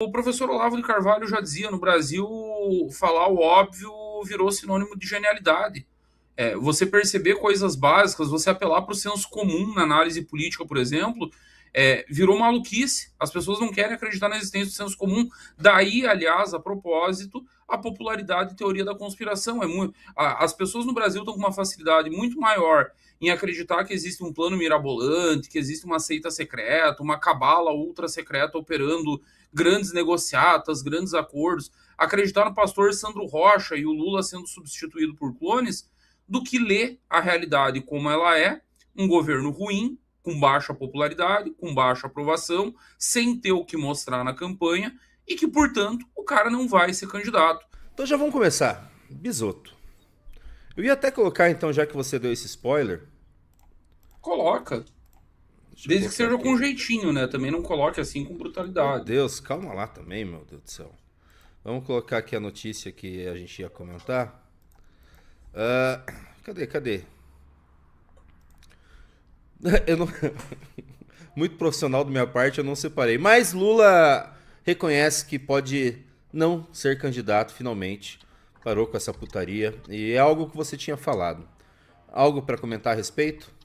O professor Olavo de Carvalho já dizia, no Brasil, falar o óbvio virou sinônimo de genialidade. Você perceber coisas básicas, você apelar para o senso comum na análise política, por exemplo, virou maluquice. As pessoas não querem acreditar na existência do senso comum. Daí, aliás, a propósito, a popularidade de teoria da conspiração. As pessoas no Brasil estão com uma facilidade muito maior em acreditar que existe um plano mirabolante, que existe uma seita secreta, uma cabala ultra secreta operando grandes negociatas, grandes acordos, acreditar no pastor Sandro Rocha e o Lula sendo substituído por clones, do que ler a realidade como ela é, um governo ruim, com baixa popularidade, com baixa aprovação, sem ter o que mostrar na campanha e que, portanto, o cara não vai ser candidato. Então já vamos começar. Bisoto. Eu ia até colocar então, já que você deu esse spoiler. Coloca. Deixa eu Desde que colocar seja com aqui. jeitinho, né? Também não coloque assim com Meu brutalidade. Deus, calma lá também, meu Deus do céu. Vamos colocar aqui a notícia que a gente ia comentar. Cadê? Eu não... Muito profissional da minha parte, eu não separei. Mas Lula reconhece que pode não ser candidato finalmente. Parou com essa putaria. E é algo que você tinha falado. Algo para comentar a respeito?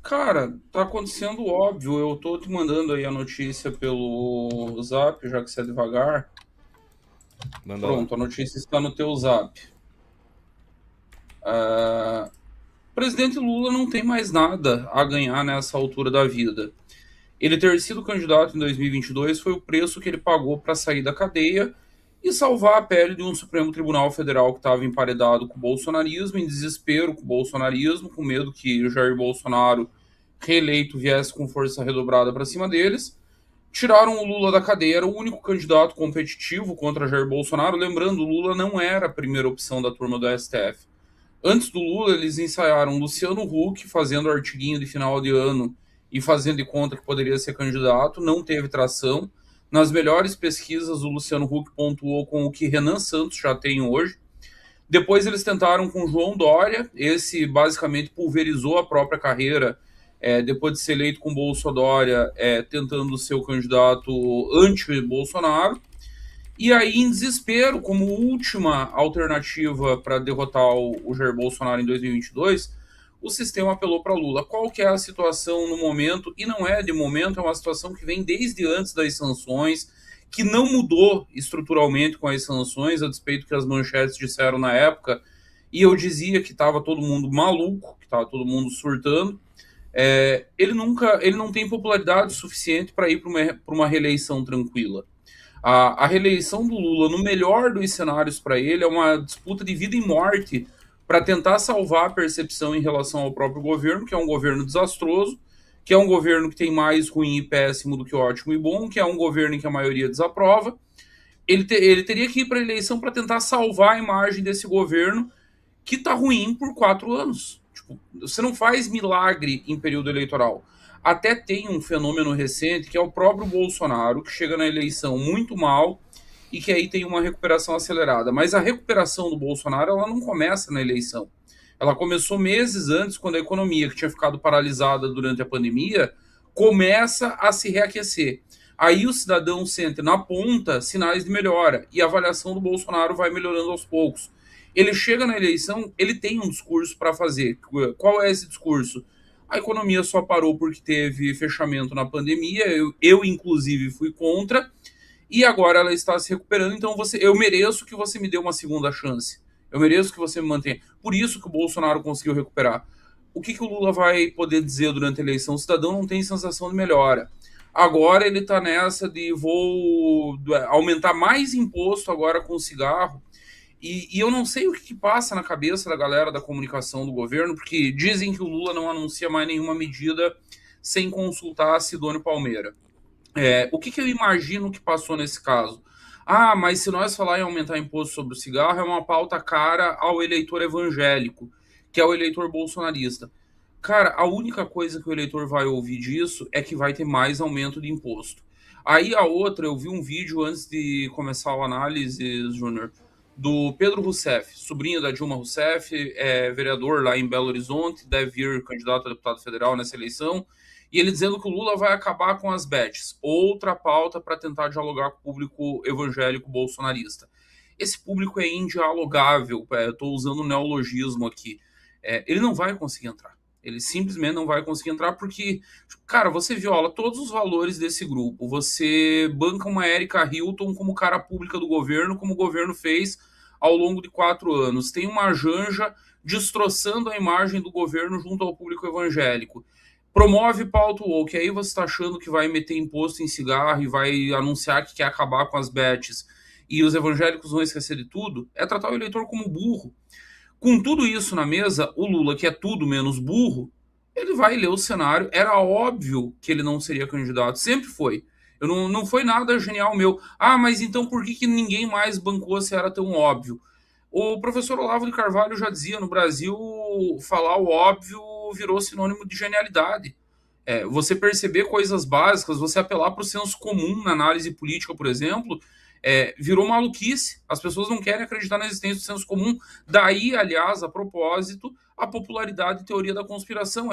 Cara, tá acontecendo óbvio. Eu tô te mandando aí a notícia pelo Zap, já que você é devagar. Manda lá. Pronto, a notícia está no teu Zap. O presidente Lula não tem mais nada a ganhar nessa altura da vida. Ele ter sido candidato em 2022 foi o preço que ele pagou para sair da cadeia e salvar a pele de um Supremo Tribunal Federal que estava emparedado com o bolsonarismo, em desespero com o bolsonarismo, com medo que o Jair Bolsonaro, reeleito, viesse com força redobrada para cima deles. Tiraram o Lula da cadeia, era o único candidato competitivo contra Jair Bolsonaro. Lembrando, o Lula não era a primeira opção da turma do STF. Antes do Lula, eles ensaiaram Luciano Huck fazendo artiguinho de final de ano e fazendo de conta que poderia ser candidato, não teve tração. Nas melhores pesquisas, o Luciano Huck pontuou com o que Renan Santos já tem hoje. Depois eles tentaram com João Dória, esse basicamente pulverizou a própria carreira, depois de ser eleito com Bolsonaro, tentando ser o candidato anti-Bolsonaro. E aí, em desespero, como última alternativa para derrotar o Jair Bolsonaro em 2022, o sistema apelou para Lula. Qual que é a situação no momento? E não é de momento, é uma situação que vem desde antes das sanções, que não mudou estruturalmente com as sanções, a despeito que as manchetes disseram na época, e eu dizia que estava todo mundo maluco, que estava todo mundo surtando. Ele não tem popularidade suficiente para ir para uma reeleição tranquila. A reeleição do Lula, no melhor dos cenários para ele, é uma disputa de vida e morte para tentar salvar a percepção em relação ao próprio governo, que é um governo desastroso, que é um governo que tem mais ruim e péssimo do que ótimo e bom, que é um governo em que a maioria desaprova. Ele teria que ir para a eleição para tentar salvar a imagem desse governo que está ruim por 4 anos. Tipo, você não faz milagre em período eleitoral. Até tem um fenômeno recente que é o próprio Bolsonaro, que chega na eleição muito mal e que aí tem uma recuperação acelerada. Mas a recuperação do Bolsonaro ela não começa na eleição. Ela começou meses antes, quando a economia, que tinha ficado paralisada durante a pandemia, começa a se reaquecer. Aí o cidadão sente na ponta sinais de melhora e a avaliação do Bolsonaro vai melhorando aos poucos. Ele chega na eleição, ele tem um discurso para fazer. Qual é esse discurso? A economia só parou porque teve fechamento na pandemia, inclusive fui contra, e agora ela está se recuperando, então eu mereço que você me dê uma segunda chance. Eu mereço que você me mantenha. Por isso que o Bolsonaro conseguiu recuperar. O que o Lula vai poder dizer durante a eleição? O cidadão não tem sensação de melhora. Agora ele está nessa de vou aumentar mais imposto agora com o cigarro. E eu não sei o que passa na cabeça da galera da comunicação do governo, porque dizem que o Lula não anuncia mais nenhuma medida sem consultar a Sidônio Palmeira. O que eu imagino que passou nesse caso? Ah, mas se nós falar em aumentar imposto sobre o cigarro, é uma pauta cara ao eleitor evangélico, que é o eleitor bolsonarista. Cara, a única coisa que o eleitor vai ouvir disso é que vai ter mais aumento de imposto. Aí a outra, eu vi um vídeo antes de começar a análise, Júnior, do Pedro Rousseff, sobrinho da Dilma Rousseff, vereador lá em Belo Horizonte, deve vir candidato a deputado federal nessa eleição, E ele dizendo que o Lula vai acabar com as bets. Outra pauta para tentar dialogar com o público evangélico bolsonarista. Esse público é indialogável, estou usando um neologismo aqui. Ele não vai conseguir entrar. Ele simplesmente não vai conseguir entrar porque, cara, você viola todos os valores desse grupo. Você banca uma Erika Hilton como cara pública do governo, como o governo fez ao longo de 4 anos. Tem uma Janja destroçando a imagem do governo junto ao público evangélico. Promove pauta woke, aí você está achando que vai meter imposto em cigarro e vai anunciar que quer acabar com as bets e os evangélicos vão esquecer de tudo, é tratar o eleitor como burro. Com tudo isso na mesa, o Lula, que é tudo menos burro, ele vai ler o cenário. Era óbvio que ele não seria candidato, sempre foi. Não foi nada genial meu. Ah, mas então por que ninguém mais bancou se era tão óbvio? O professor Olavo de Carvalho já dizia, no Brasil, falar o óbvio virou sinônimo de genialidade. Você perceber coisas básicas, você apelar para o senso comum na análise política, por exemplo, virou maluquice. As pessoas não querem acreditar na existência do senso comum. Daí, aliás, a propósito, a popularidade e teoria da conspiração.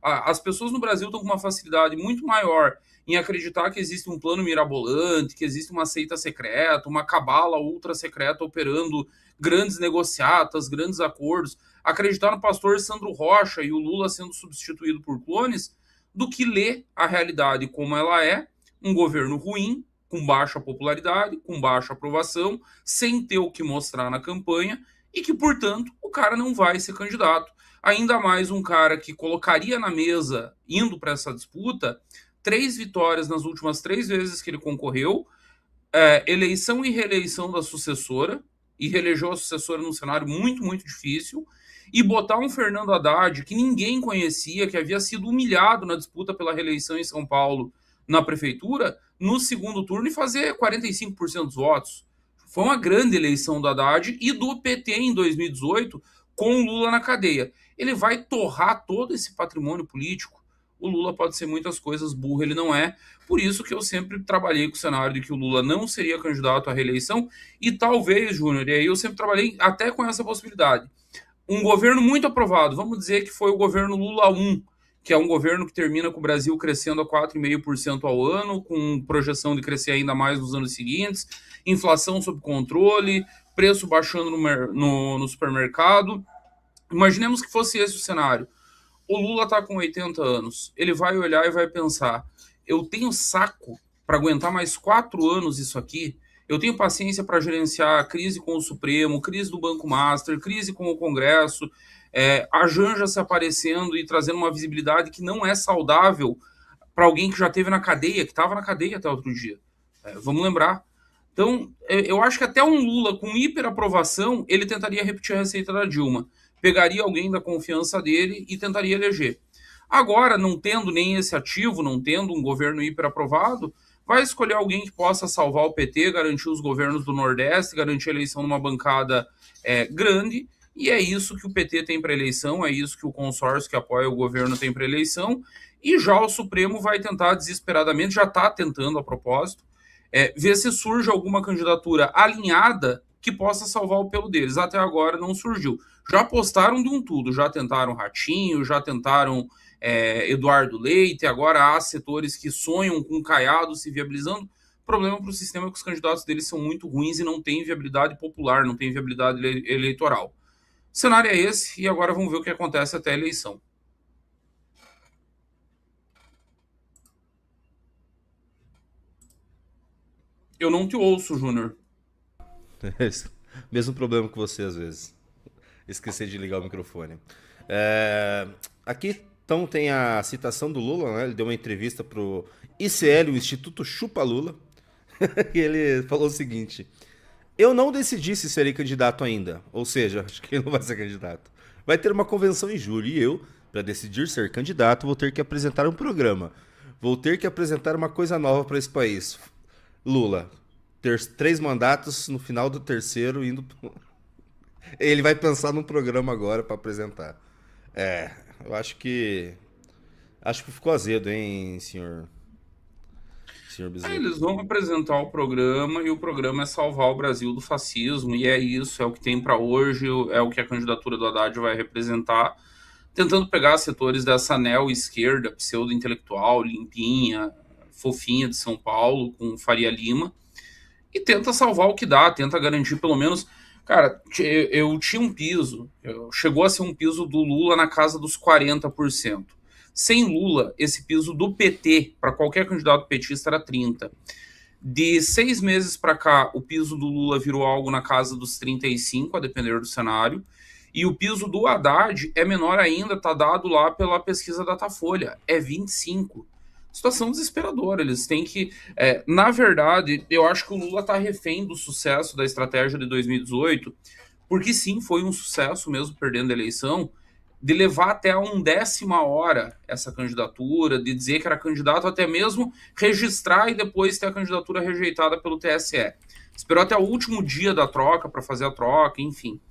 As pessoas no Brasil estão com uma facilidade muito maior em acreditar que existe um plano mirabolante, que existe uma seita secreta, uma cabala ultra secreta operando grandes negociatas, grandes acordos, acreditar no pastor Sandro Rocha e o Lula sendo substituído por clones, do que ler a realidade como ela é, um governo ruim, com baixa popularidade, com baixa aprovação, sem ter o que mostrar na campanha, e que, portanto, o cara não vai ser candidato. Ainda mais um cara que colocaria na mesa, indo para essa disputa, 3 vitórias nas últimas 3 vezes que ele concorreu, eleição e reeleição da sucessora, e reelegeu a sucessora num cenário muito, muito difícil, e botar um Fernando Haddad, que ninguém conhecia, que havia sido humilhado na disputa pela reeleição em São Paulo, na prefeitura, no segundo turno e fazer 45% dos votos. Foi uma grande eleição do Haddad e do PT em 2018, com o Lula na cadeia. Ele vai torrar todo esse patrimônio político. O Lula pode ser muitas coisas, burro ele não é. Por isso que eu sempre trabalhei com o cenário de que o Lula não seria candidato à reeleição e talvez, Júnior, e aí eu sempre trabalhei até com essa possibilidade. Um governo muito aprovado, vamos dizer que foi o governo Lula 1, que é um governo que termina com o Brasil crescendo a 4,5% ao ano, com projeção de crescer ainda mais nos anos seguintes, inflação sob controle, preço baixando no supermercado. Imaginemos que fosse esse o cenário. O Lula está com 80 anos, ele vai olhar e vai pensar, eu tenho saco para aguentar mais 4 anos isso aqui? Eu tenho paciência para gerenciar a crise com o Supremo, crise do Banco Master, crise com o Congresso, a Janja se aparecendo e trazendo uma visibilidade que não é saudável para alguém que já esteve na cadeia, que estava na cadeia até outro dia. Vamos lembrar. Então, eu acho que até um Lula com hiperaprovação, ele tentaria repetir a receita da Dilma. Pegaria alguém da confiança dele e tentaria eleger. Agora, não tendo nem esse ativo, não tendo um governo hiperaprovado, vai escolher alguém que possa salvar o PT, garantir os governos do Nordeste, garantir a eleição numa bancada grande, e é isso que o PT tem para eleição, é isso que o consórcio que apoia o governo tem para eleição, e já o Supremo vai tentar desesperadamente, já está tentando a propósito, ver se surge alguma candidatura alinhada que possa salvar o pelo deles. Até agora não surgiu. Já apostaram de um tudo, já tentaram Ratinho, já tentaram Eduardo Leite, agora há setores que sonham com Caiado se viabilizando. O problema para o sistema é que os candidatos deles são muito ruins e não têm viabilidade popular, não têm viabilidade eleitoral. O cenário é esse, e agora vamos ver o que acontece até a eleição. Eu não te ouço, Júnior. Mesmo problema que você, às vezes. Esqueci de ligar o microfone. Aqui, então, tem a citação do Lula, né? Ele deu uma entrevista pro ICL, o Instituto Chupa Lula, e ele falou o seguinte: eu não decidi se serei candidato ainda, ou seja, acho que ele não vai ser candidato. Vai ter uma convenção em julho e eu, para decidir ser candidato, vou ter que apresentar um programa. Vou ter que apresentar uma coisa nova para esse país. Lula, ter 3 mandatos, no final do terceiro, indo... Ele vai pensar num programa agora para apresentar. Eu acho que ficou azedo, hein, senhor Bezerra? Eles vão apresentar o programa e o programa é salvar o Brasil do fascismo, e é isso, é o que tem para hoje, é o que a candidatura do Haddad vai representar. tentando pegar setores dessa neo-esquerda, pseudo-intelectual, limpinha, fofinha de São Paulo, com Faria Lima, e tenta salvar o que dá, tenta garantir pelo menos. Cara, eu tinha um piso, chegou a ser um piso do Lula na casa dos 40%. Sem Lula, esse piso do PT, para qualquer candidato petista, era 30%. De 6 meses para cá, o piso do Lula virou algo na casa dos 35%, a depender do cenário. E o piso do Haddad é menor ainda, tá dado lá pela pesquisa Datafolha, é 25%. Situação desesperadora, eles têm que... na verdade, eu acho que o Lula tá refém do sucesso da estratégia de 2018, porque sim, foi um sucesso mesmo perdendo a eleição, de levar até a 1/10 hora essa candidatura, de dizer que era candidato, até mesmo registrar e depois ter a candidatura rejeitada pelo TSE. Esperou até o último dia da troca para fazer a troca, enfim.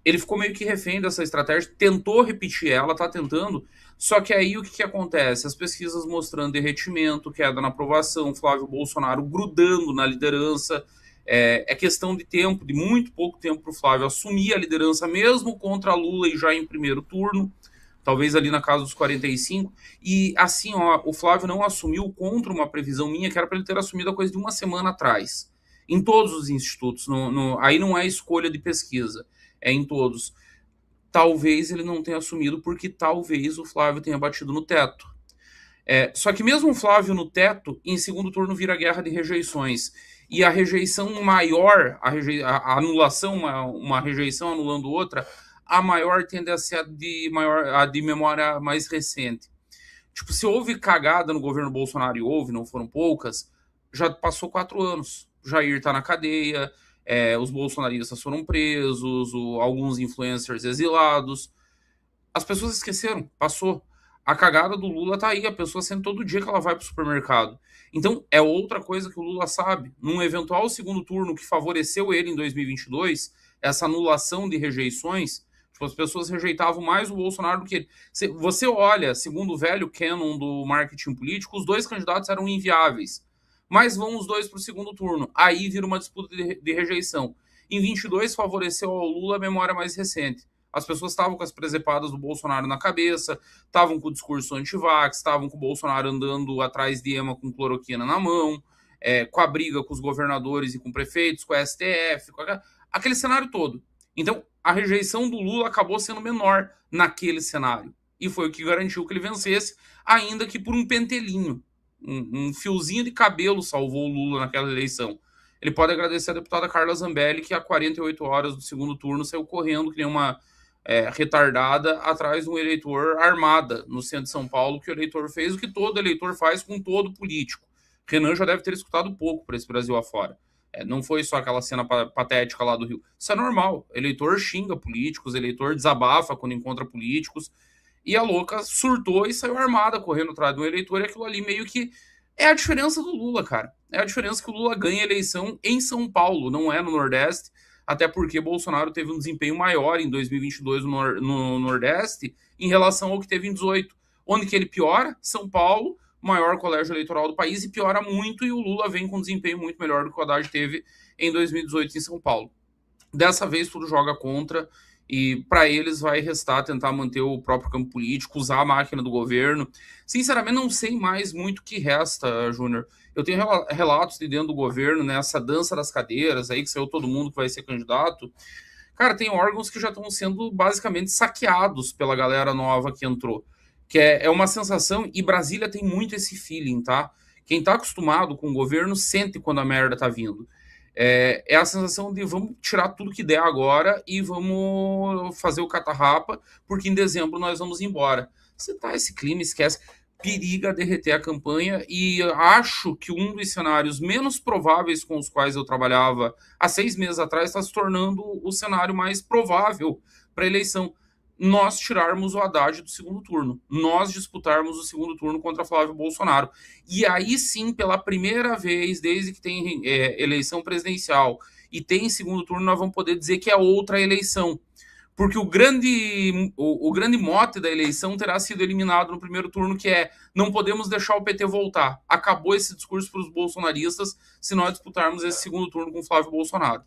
Ele ficou meio que refém dessa estratégia, tentou repetir ela, tá tentando, só que aí o que acontece? As pesquisas mostrando derretimento, queda na aprovação, Flávio Bolsonaro grudando na liderança, é questão de tempo, de muito pouco tempo para o Flávio assumir a liderança, mesmo contra Lula e já em primeiro turno, talvez ali na casa dos 45%, e assim, ó, o Flávio não assumiu contra uma previsão minha, que era para ele ter assumido a coisa de uma semana atrás, em todos os institutos, aí não é escolha de pesquisa, é em todos. Talvez ele não tenha assumido porque talvez o Flávio tenha batido no teto. Só que mesmo o Flávio no teto, em segundo turno vira guerra de rejeições. E a rejeição maior, a anulação, uma rejeição anulando outra, a maior tende a ser a de memória mais recente. Tipo, se houve cagada no governo Bolsonaro e houve, não foram poucas, já passou 4 anos. Jair tá na cadeia, os bolsonaristas foram presos, alguns influencers exilados. As pessoas esqueceram, passou. A cagada do Lula tá aí, a pessoa sente todo dia que ela vai pro supermercado. Então, é outra coisa que o Lula sabe. Num eventual segundo turno que favoreceu ele em 2022, essa anulação de rejeições, tipo, as pessoas rejeitavam mais o Bolsonaro do que ele. Você olha, segundo o velho canon do marketing político, os dois candidatos eram inviáveis. Mas vão os dois pro segundo turno. Aí vira uma disputa de rejeição. Em 22 favoreceu ao Lula a memória mais recente. As pessoas estavam com as presepadas do Bolsonaro na cabeça, estavam com o discurso anti-vax, estavam com o Bolsonaro andando atrás de EMA com cloroquina na mão, com a briga com os governadores e com prefeitos, com a STF, aquele cenário todo. Então, a rejeição do Lula acabou sendo menor naquele cenário. E foi o que garantiu que ele vencesse, ainda que por um pentelinho. Um fiozinho de cabelo salvou o Lula naquela eleição. Ele pode agradecer a deputada Carla Zambelli, que a 48 horas do segundo turno saiu correndo que nem uma retardada atrás de um eleitor armada no centro de São Paulo, que o eleitor fez o que todo eleitor faz com todo político. Renan já deve ter escutado pouco para esse Brasil afora. Não foi só aquela cena patética lá do Rio. Isso é normal. Eleitor xinga políticos, eleitor desabafa quando encontra políticos. E a louca surtou e saiu armada correndo atrás de um eleitor, e aquilo ali meio que é a diferença do Lula, cara. É a diferença que o Lula ganha a eleição em São Paulo, não é no Nordeste, até porque Bolsonaro teve um desempenho maior em 2022 no Nordeste em relação ao que teve em 2018. Onde que ele piora? São Paulo, maior colégio eleitoral do país, e piora muito, e o Lula vem com um desempenho muito melhor do que o Haddad teve em 2018 em São Paulo. Dessa vez tudo joga contra, e para eles vai restar tentar manter o próprio campo político, usar a máquina do governo. Sinceramente, não sei mais muito o que resta, Júnior. Eu tenho relatos de dentro do governo, né, essa dança das cadeiras, aí que saiu todo mundo que vai ser candidato. Cara, tem órgãos que já estão sendo basicamente saqueados pela galera nova que entrou. Que é uma sensação, e Brasília tem muito esse feeling, tá? Quem tá acostumado com o governo sente quando a merda tá vindo. É a sensação de vamos tirar tudo que der agora e vamos fazer o catarrapa, porque em dezembro nós vamos embora. Se tá esse clima, esquece. Periga derreter a campanha, e acho que um dos cenários menos prováveis com os quais eu trabalhava há 6 meses atrás está se tornando o cenário mais provável para a eleição. Nós tirarmos o Haddad do segundo turno, nós disputarmos o segundo turno contra Flávio Bolsonaro. E aí sim, pela primeira vez, desde que tem eleição presidencial e tem segundo turno, nós vamos poder dizer que é outra eleição. Porque o grande mote da eleição terá sido eliminado no primeiro turno, que é não podemos deixar o PT voltar. Acabou esse discurso para os bolsonaristas se nós disputarmos esse segundo turno com Flávio Bolsonaro.